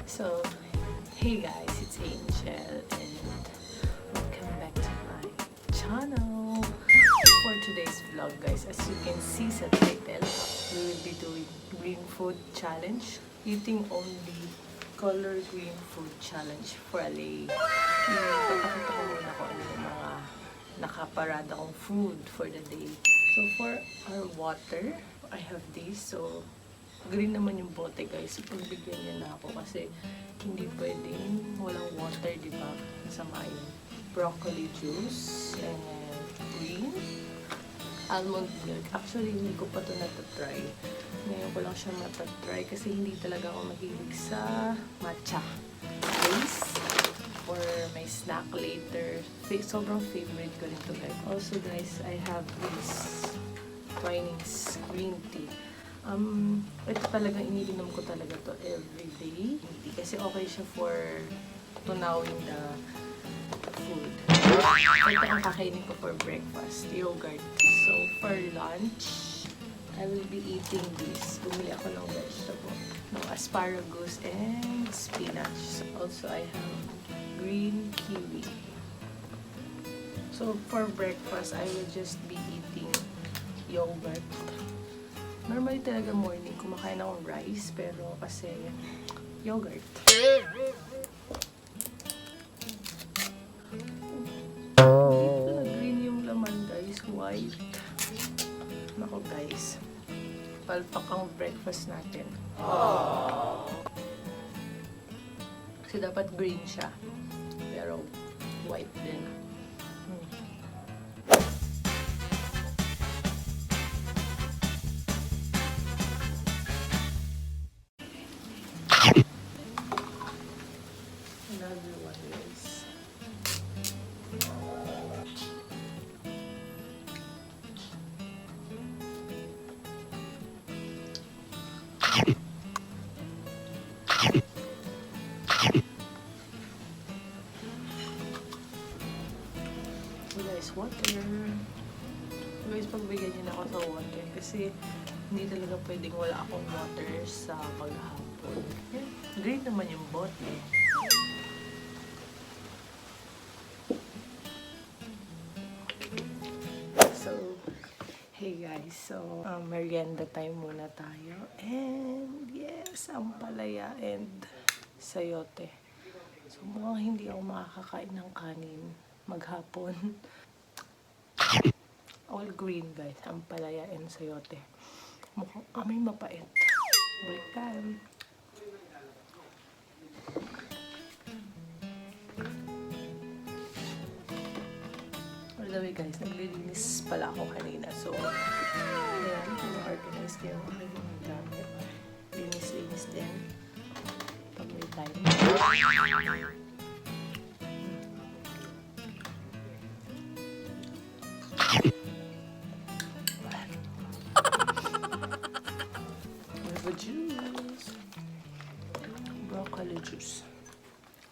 So, hey guys, it's Angel and welcome back to my channel. For today's vlog guys, as you can see sa title, we will be doing green food challenge. Eating only color green food challenge for a day. Papakita ko muna kung ano yung mga nakaparada kong food for the day. So for our water, I have this. So green naman yung bote guys. Pagbigyan niya na ako kasi hindi pwedeng walang water, di ba? Masama yun. Broccoli juice and green. Almond milk. Actually, hindi ko pa ito natatry. Ngayon ko lang siya matatry kasi hindi talaga ako mahilig sa matcha base for my snack later. Sobrang favorite ko rin ito guys. Also guys, I have this Twinings green tea. Ito talaga, iniinom ko talaga to every day. Hindi kasi okay siya for tunawin the food. Ito ang kakainin ko for breakfast, yogurt. So for lunch, I will be eating this. Bumili ako ng vegetable, ng asparagus and spinach. Also, I have green kiwi. So for breakfast, I will just be eating yogurt. Normally talaga morning, kumakain akong rice, pero kasi yogurt. Hindi na green yung laman guys, white. Nako guys, palpak ang breakfast natin. Kasi dapat green siya, pero white din. Another one is so guys, water. So guys, pagbigyan niyo na ako sa water kasi hindi talaga pwedeng wala akong water sa maghapon. Green naman yung bote. Hey guys, so merienda time muna tayo. And yes, ampalaya and sayote. So mukhang hindi ako makakakain ng kanin maghapon. All green guys, ampalaya and sayote. Mukhang aming mapait. Welcome. By the way guys, naglilinis pala ako kanina. So, ayan, pina-organize ko yung aking gamit. Linis-linis din. Pag may time. We have a juice. Broccoli juice.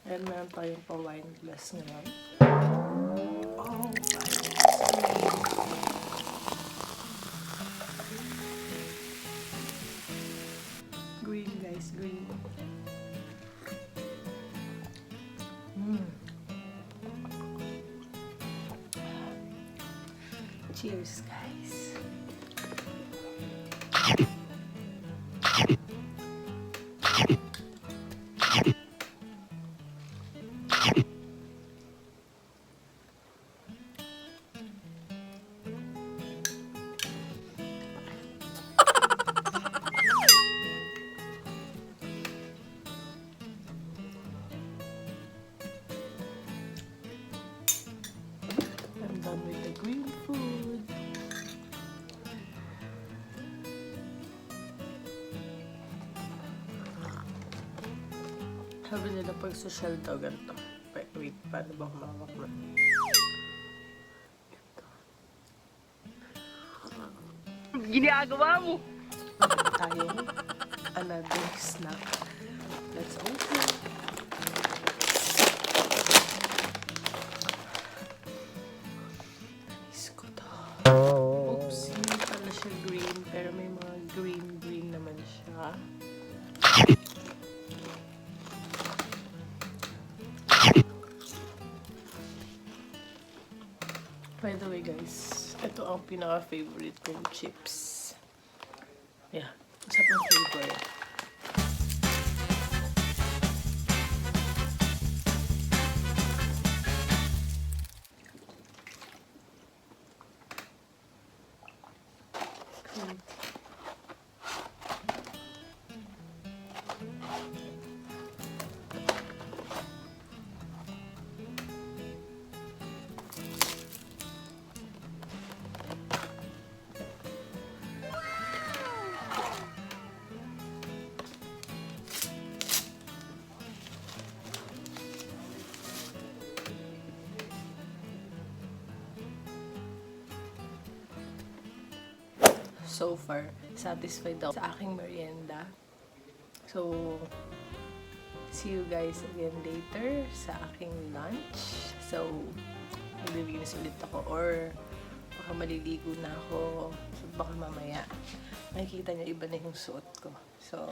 And meron tayong pa-wine glass ngayon. Oh, green guys, green. Cheers guys. I'm done with the green food. Sabi nila pag social daw ganito. Wait, paano ba humawak na? Ginagawa mo! Tayo, another snack. Let's open. Nice ko to. Oops, hindi pala siya green, pero may mga green naman siya. By the way guys, ito ang pinaka-favorite kong chips. Yeah, isa pang flavor. So far, satisfied ako sa aking merienda. So, see you guys again later sa aking lunch. So, maglilinis ulit ako or baka maliligo na ako. So, baka mamaya makikita niyo iba na yung suot ko. So,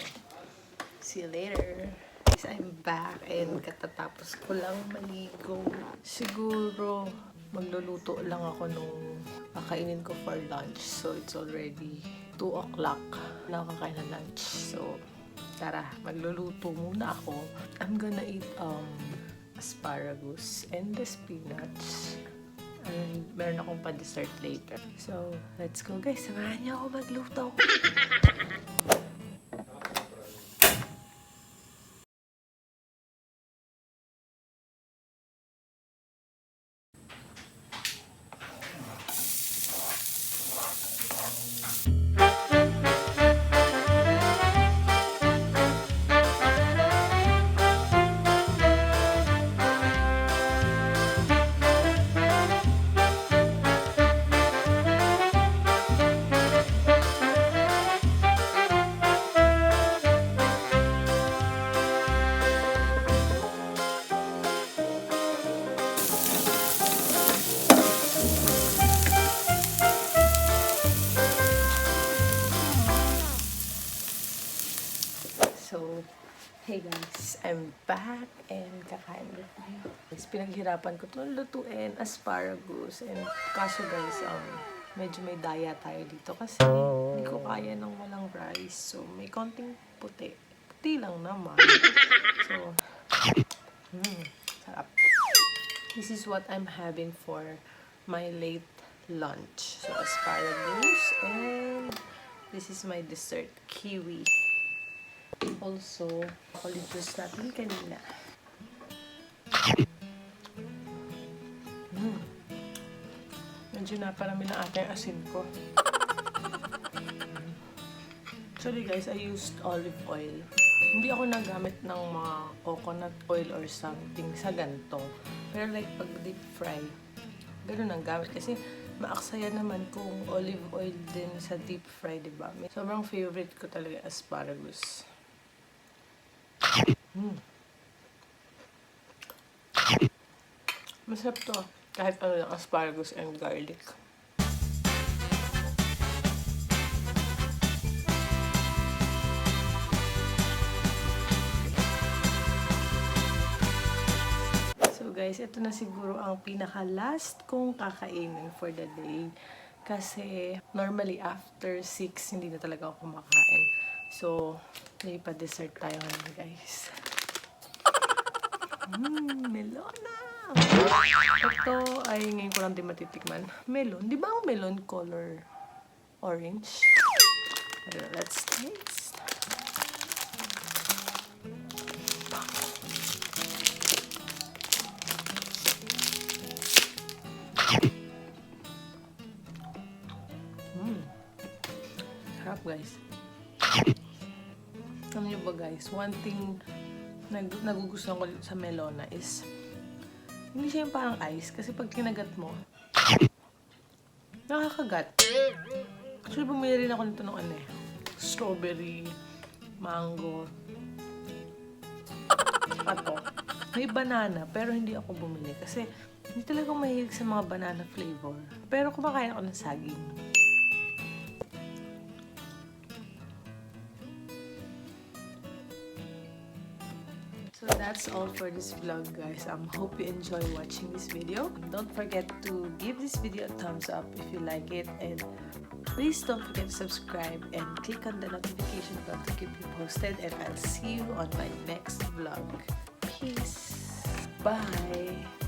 see you later. Guys, I'm back and katatapos ko lang maligo. Siguro, magluluto lang ako nung kakainin ko for lunch. So, it's already 2 o'clock. Wala akong kakain ng lunch. So, tara, magluluto muna ako. I'm gonna eat asparagus and the spinach. And meron akong pa-dessert later. So, let's go guys. Samahan niyo ako magluto. So, hey guys, I'm back and kakain ulit tayo. Pinaghirapan ko itong lutuin, asparagus. And kaso guys, medyo may daya tayo dito kasi hindi ko kaya ng walang rice. So, may konting puti. Puti lang naman. So, sarap. This is what I'm having for my late lunch. So, asparagus and this is my dessert, kiwi. Also, chocolate juice natin kanina. Medyo naparami ng ating asin ko. Actually guys, I used olive oil. Hindi ako nagamit ng mga coconut oil or something sa ganito. Pero like pag deep fry, ganun ang gamit. Kasi maaksaya naman kung olive oil din sa deep fry, diba? Sobrang favorite ko talaga asparagus. Masarap to. Kahit ano lang, asparagus and garlic. So guys, ito na siguro ang pinaka-last kong kakainin for the day. Kasi normally after 6, hindi na talaga ako kumakain. So, may pa-dessert tayo ngayon guys. Melona! Ito ay ngayon ko lang din matitikman. Melon. Di ba ang melon color orange? Let's taste. Sarap guys. Alam niyo ba guys, one thing nagugustuhan ko sa melona is hindi siya yung parang ice kasi pag kinagat mo nakakagat. Actually bumili rin ako nito ng strawberry, mango, ato. May banana pero hindi ako bumili kasi hindi talaga ako mahilig sa mga banana flavor. Pero kumakain ako ng saging. So that's all for this vlog, guys. Hope you enjoy watching this video. Don't forget to give this video a thumbs up if you like it, and please don't forget to subscribe and click on the notification bell to keep you posted, and I'll see you on my next vlog. Peace. Bye.